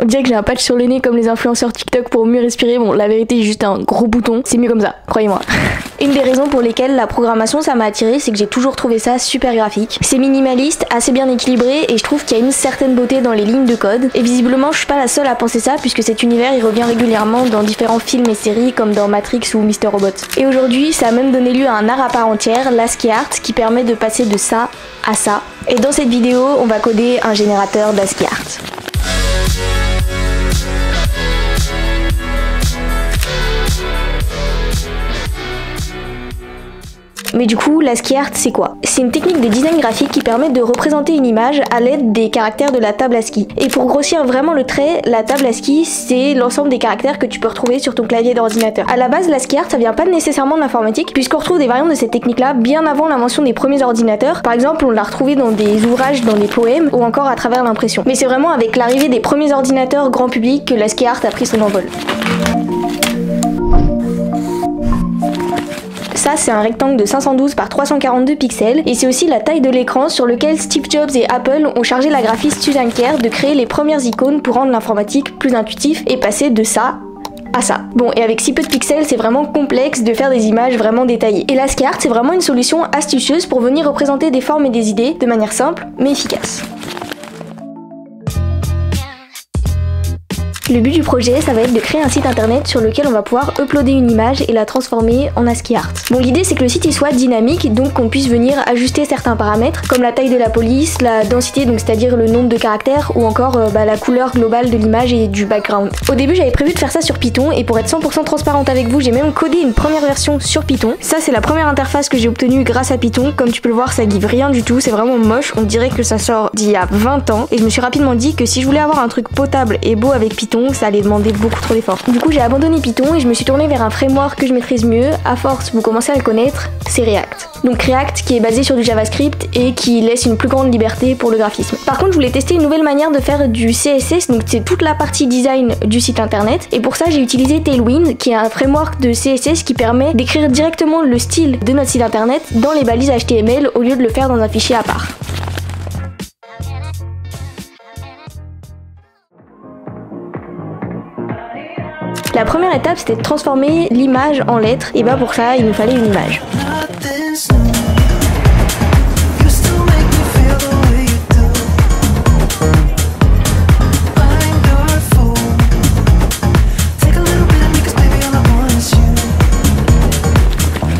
On dirait que j'ai un patch sur le nez comme les influenceurs TikTok pour mieux respirer. Bon, la vérité, juste un gros bouton. C'est mieux comme ça, croyez-moi. Une des raisons pour lesquelles la programmation ça m'a attiré, c'est que j'ai toujours trouvé ça super graphique. C'est minimaliste, assez bien équilibré et je trouve qu'il y a une certaine beauté dans les lignes de code. Et visiblement, je suis pas la seule à penser ça puisque cet univers il revient régulièrement dans différents films et séries comme dans Matrix ou Mr. Robot. Et aujourd'hui, ça a même donné lieu à un art à part entière, l'ASCII Art, qui permet de passer de ça à ça. Et dans cette vidéo, on va coder un générateur d'ASCII Art. Mais du coup, l'ASCII Art, c'est quoi? C'est une technique de design graphique qui permet de représenter une image à l'aide des caractères de la table ASCII. Et pour grossir vraiment le trait, la table ASCII, c'est l'ensemble des caractères que tu peux retrouver sur ton clavier d'ordinateur. À la base, l'ASCII Art, ça vient pas nécessairement de l'informatique, puisqu'on retrouve des variantes de cette technique-là bien avant l'invention des premiers ordinateurs. Par exemple, on l'a retrouvé dans des ouvrages, dans des poèmes, ou encore à travers l'impression. Mais c'est vraiment avec l'arrivée des premiers ordinateurs grand public que l'ASCII Art a pris son envol. Ça, c'est un rectangle de 512 par 342 pixels et c'est aussi la taille de l'écran sur lequel Steve Jobs et Apple ont chargé la graphiste Susan Kare de créer les premières icônes pour rendre l'informatique plus intuitif et passer de ça à ça. Bon, et avec si peu de pixels, c'est vraiment complexe de faire des images vraiment détaillées. Et l'ASCII Art, c'est vraiment une solution astucieuse pour venir représenter des formes et des idées de manière simple mais efficace. Le but du projet, ça va être de créer un site internet sur lequel on va pouvoir uploader une image et la transformer en ASCII Art. Bon, l'idée c'est que le site il soit dynamique, donc qu'on puisse venir ajuster certains paramètres, comme la taille de la police, la densité, donc c'est-à-dire le nombre de caractères, ou encore la couleur globale de l'image et du background. Au début, j'avais prévu de faire ça sur Python, et pour être 100% transparente avec vous, j'ai même codé une première version sur Python. Ça, c'est la première interface que j'ai obtenue grâce à Python. Comme tu peux le voir, ça give rien du tout, c'est vraiment moche, on dirait que ça sort d'il y a 20 ans, et je me suis rapidement dit que si je voulais avoir un truc potable et beau avec Python, ça allait demander beaucoup trop d'efforts. Du coup, j'ai abandonné Python et je me suis tournée vers un framework que je maîtrise mieux. À force, vous commencez à le connaître, c'est React. Donc React qui est basé sur du JavaScript et qui laisse une plus grande liberté pour le graphisme. Par contre, je voulais tester une nouvelle manière de faire du CSS, donc c'est toute la partie design du site internet. Et pour ça, j'ai utilisé Tailwind, qui est un framework de CSS qui permet d'écrire directement le style de notre site internet dans les balises HTML au lieu de le faire dans un fichier à part. La première étape, c'était de transformer l'image en lettres, et bah pour ça, il nous fallait une image.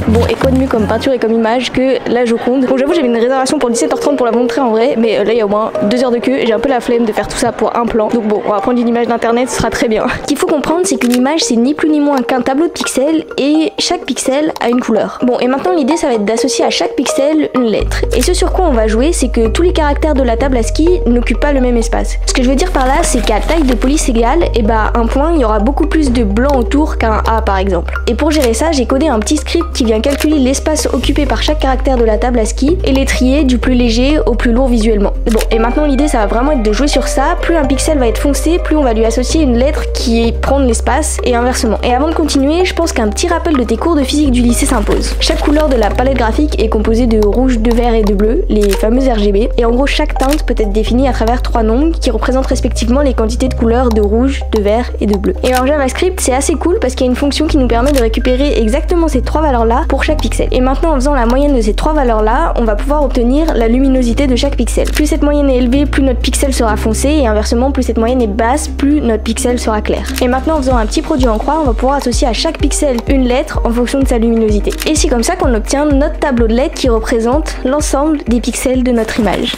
Bon, et quoi de mieux comme peinture et comme image que la Joconde. Bon, j'avoue, j'avais une réservation pour 17h30 pour la montrer en vrai, mais là il y a au moins 2 heures de queue et j'ai un peu la flemme de faire tout ça pour un plan. Donc bon, on va prendre une image d'internet, ce sera très bien. Ce qu'il faut comprendre, c'est qu'une image, c'est ni plus ni moins qu'un tableau de pixels et chaque pixel a une couleur. Bon, et maintenant l'idée, ça va être d'associer à chaque pixel une lettre. Et ce sur quoi on va jouer, c'est que tous les caractères de la table ASCII n'occupent pas le même espace. Ce que je veux dire par là, c'est qu'à taille de police égale, et bah un point, il y aura beaucoup plus de blanc autour qu'un A par exemple. Et pour gérer ça, j'ai codé un petit script qui vient calculer l'espace occupé par chaque caractère de la table ASCII et les trier du plus léger au plus lourd visuellement. Bon, et maintenant l'idée ça va vraiment être de jouer sur ça. Plus un pixel va être foncé, plus on va lui associer une lettre qui prend l'espace et inversement. Et avant de continuer, je pense qu'un petit rappel de tes cours de physique du lycée s'impose. Chaque couleur de la palette graphique est composée de rouge, de vert et de bleu, les fameux RGB. Et en gros, chaque teinte peut être définie à travers 3 nombres qui représentent respectivement les quantités de couleurs de rouge, de vert et de bleu. Et en JavaScript, c'est assez cool parce qu'il y a une fonction qui nous permet de récupérer exactement ces 3 valeurs-là pour chaque pixel. Et maintenant, en faisant la moyenne de ces 3 valeurs-là, on va pouvoir obtenir la luminosité de chaque pixel. Plus cette moyenne est élevée, plus notre pixel sera foncé, et inversement, plus cette moyenne est basse, plus notre pixel sera clair. Et maintenant, en faisant un petit produit en croix, on va pouvoir associer à chaque pixel une lettre en fonction de sa luminosité. Et c'est comme ça qu'on obtient notre tableau de lettres qui représente l'ensemble des pixels de notre image.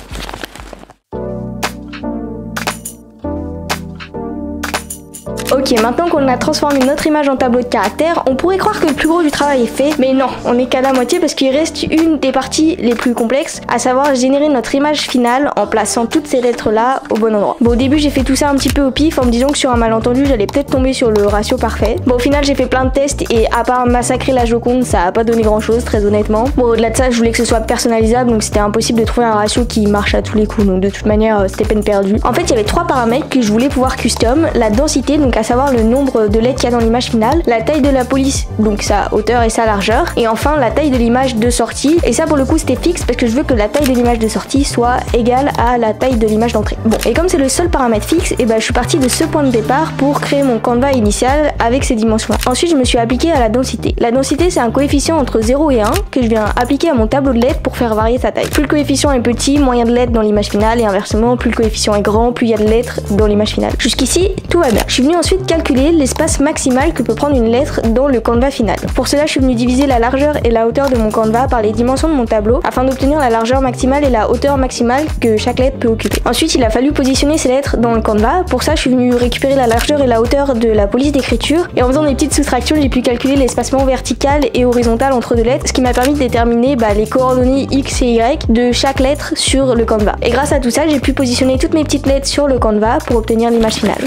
Ok, maintenant qu'on a transformé notre image en tableau de caractères, on pourrait croire que le plus gros du travail est fait, mais non, on n'est qu'à la moitié parce qu'il reste une des parties les plus complexes, à savoir générer notre image finale en plaçant toutes ces lettres là au bon endroit. Bon, au début j'ai fait tout ça un petit peu au pif en me disant que sur un malentendu j'allais peut-être tomber sur le ratio parfait. Bon, au final j'ai fait plein de tests et à part massacrer la Joconde, ça a pas donné grand chose très honnêtement. Bon, au-delà de ça, je voulais que ce soit personnalisable, donc c'était impossible de trouver un ratio qui marche à tous les coups, donc de toute manière c'était peine perdue. En fait, il y avait 3 paramètres que je voulais pouvoir custom: la densité, donc donc à savoir le nombre de lettres qu'il y a dans l'image finale, la taille de la police, donc sa hauteur et sa largeur, et enfin la taille de l'image de sortie. Et ça pour le coup c'était fixe parce que je veux que la taille de l'image de sortie soit égale à la taille de l'image d'entrée. Bon, et comme c'est le seul paramètre fixe, et ben je suis partie de ce point de départ pour créer mon canevas initial avec ces dimensions-là. Ensuite je me suis appliquée à la densité. La densité c'est un coefficient entre 0 et 1 que je viens appliquer à mon tableau de lettres pour faire varier sa taille. Plus le coefficient est petit, moins il y a de lettres dans l'image finale, et inversement, plus le coefficient est grand, plus il y a de lettres dans l'image finale. Jusqu'ici, tout va bien. Je suis venue ensuite calculer l'espace maximal que peut prendre une lettre dans le canevas final. Pour cela, je suis venue diviser la largeur et la hauteur de mon canevas par les dimensions de mon tableau afin d'obtenir la largeur maximale et la hauteur maximale que chaque lettre peut occuper. Ensuite, il a fallu positionner ces lettres dans le canevas. Pour ça, je suis venue récupérer la largeur et la hauteur de la police d'écriture, et en faisant des petites soustractions, j'ai pu calculer l'espacement vertical et horizontal entre deux lettres, ce qui m'a permis de déterminer les coordonnées X et Y de chaque lettre sur le canevas. Et grâce à tout ça, j'ai pu positionner toutes mes petites lettres sur le canevas pour obtenir l'image finale.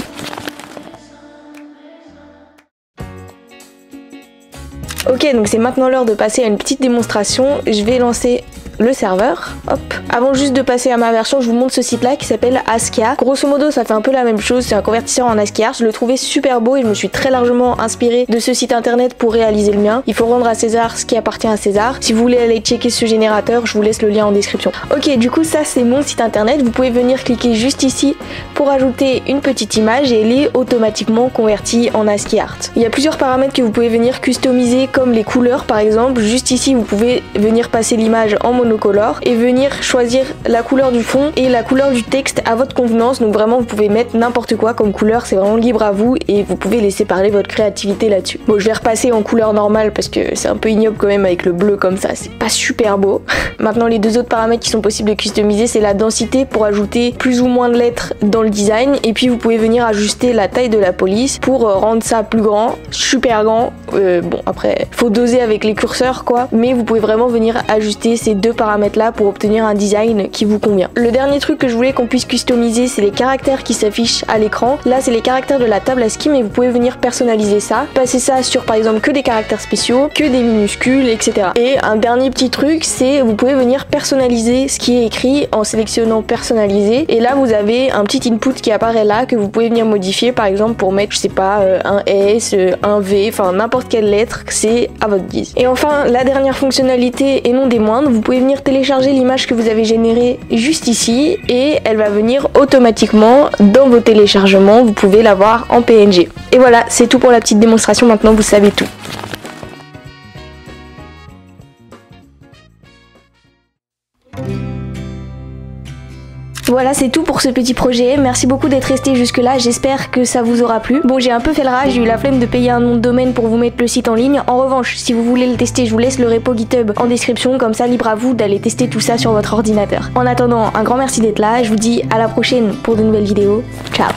Ok, donc c'est maintenant l'heure de passer à une petite démonstration. Je vais lancer le serveur, hop. Avant juste de passer à ma version, je vous montre ce site là qui s'appelle Askia. Grosso modo ça fait un peu la même chose, c'est un convertisseur en ASCII art. Je le trouvais super beau et je me suis très largement inspirée de ce site internet pour réaliser le mien. Il faut rendre à César ce qui appartient à César. Si vous voulez aller checker ce générateur, je vous laisse le lien en description. Ok, du coup ça c'est mon site internet. Vous pouvez venir cliquer juste ici pour ajouter une petite image et elle est automatiquement convertie en ASCII art. Il y a plusieurs paramètres que vous pouvez venir customiser comme les couleurs par exemple. Juste ici vous pouvez venir passer l'image en monocolore et venir choisir la couleur du fond et la couleur du texte à votre convenance. Donc vraiment vous pouvez mettre n'importe quoi comme couleur, c'est vraiment libre à vous et vous pouvez laisser parler votre créativité là-dessus. Bon, je vais repasser en couleur normale parce que c'est un peu ignoble quand même avec le bleu comme ça, c'est pas super beau. Maintenant les deux autres paramètres qui sont possibles de customiser, c'est la densité pour ajouter plus ou moins de lettres dans le design, et puis vous pouvez venir ajuster la taille de la police pour rendre ça plus grand, super grand. Bon après faut doser avec les curseurs quoi, mais vous pouvez vraiment venir ajuster ces deux paramètres là pour obtenir un design qui vous convient. Le dernier truc que je voulais qu'on puisse customiser, c'est les caractères qui s'affichent à l'écran. Là c'est les caractères de la table ASCII, mais vous pouvez venir personnaliser ça, passer ça sur par exemple que des caractères spéciaux, que des minuscules, etc. Et un dernier petit truc, c'est vous pouvez venir personnaliser ce qui est écrit en sélectionnant personnaliser, et là vous avez un petit input qui apparaît là que vous pouvez venir modifier par exemple pour mettre je sais pas un S, un V, enfin n'importe quelle lettre, c'est à votre guise. Et enfin la dernière fonctionnalité et non des moindres, vous pouvez venir télécharger l'image que vous avez générée juste ici et elle va venir automatiquement dans vos téléchargements, vous pouvez l'avoir en PNG. Et voilà, c'est tout pour la petite démonstration, maintenant vous savez tout. Voilà, c'est tout pour ce petit projet. Merci beaucoup d'être resté jusque là, j'espère que ça vous aura plu. Bon, j'ai un peu fait le rat, j'ai eu la flemme de payer un nom de domaine pour vous mettre le site en ligne. En revanche, si vous voulez le tester, je vous laisse le repo GitHub en description, comme ça libre à vous d'aller tester tout ça sur votre ordinateur. En attendant, un grand merci d'être là, je vous dis à la prochaine pour de nouvelles vidéos. Ciao.